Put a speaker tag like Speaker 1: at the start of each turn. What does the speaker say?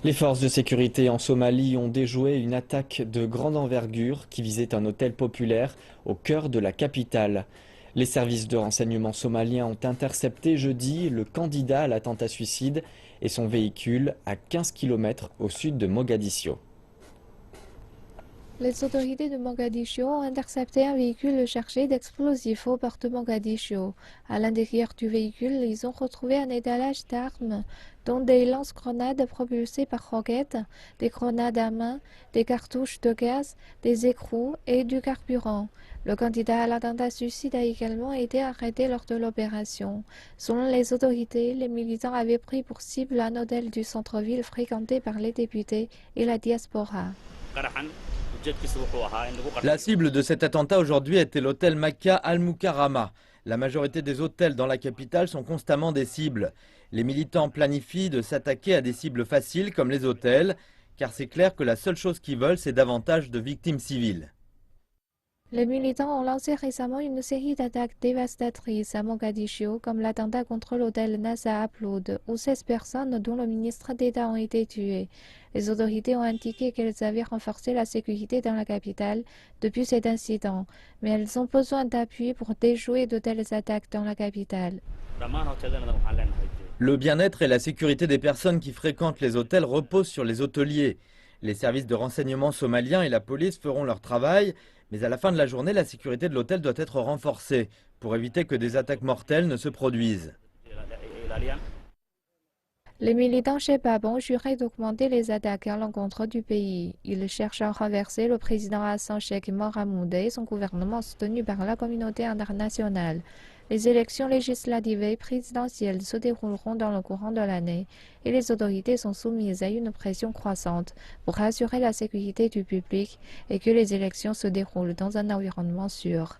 Speaker 1: Les forces de sécurité en Somalie ont déjoué une attaque de grande envergure qui visait un hôtel populaire au cœur de la capitale. Les services de renseignement somaliens ont intercepté jeudi le candidat à l'attentat suicide et son véhicule à 15 km au sud de Mogadiscio.
Speaker 2: Les autorités de Mogadiscio ont intercepté un véhicule chargé d'explosifs aux portes de Mogadiscio. À l'intérieur du véhicule, ils ont retrouvé un étalage d'armes, dont des lance-grenades propulsées par roquettes, des grenades à main, des cartouches de gaz, des écrous et du carburant. Le candidat à l'attentat suicide a également été arrêté lors de l'opération. Selon les autorités, les militants avaient pris pour cible un hôtel du centre-ville fréquenté par les députés et la diaspora.
Speaker 3: La cible de cet attentat aujourd'hui était l'hôtel Makka Al-Mukarrama. La majorité des hôtels dans la capitale sont constamment des cibles. Les militants planifient de s'attaquer à des cibles faciles comme les hôtels, car c'est clair que la seule chose qu'ils veulent, c'est davantage de victimes civiles.
Speaker 2: Les militants ont lancé récemment une série d'attaques dévastatrices à Mogadiscio, comme l'attentat contre l'hôtel Nasa Upload, où 16 personnes, dont le ministre d'État, ont été tuées. Les autorités ont indiqué qu'elles avaient renforcé la sécurité dans la capitale depuis cet incident, mais elles ont besoin d'appui pour déjouer de telles attaques dans la capitale.
Speaker 3: Le bien-être et la sécurité des personnes qui fréquentent les hôtels reposent sur les hôteliers. Les services de renseignement somaliens et la police feront leur travail, mais à la fin de la journée, la sécurité de l'hôtel doit être renforcée pour éviter que des attaques mortelles ne se produisent.
Speaker 2: Les militants Shebab ont juré d'augmenter les attaques à l'encontre du pays. Ils cherchent à renverser le président Hassan Sheikh Mohamud et son gouvernement soutenu par la communauté internationale. Les élections législatives et présidentielles se dérouleront dans le courant de l'année et les autorités sont soumises à une pression croissante pour assurer la sécurité du public et que les élections se déroulent dans un environnement sûr.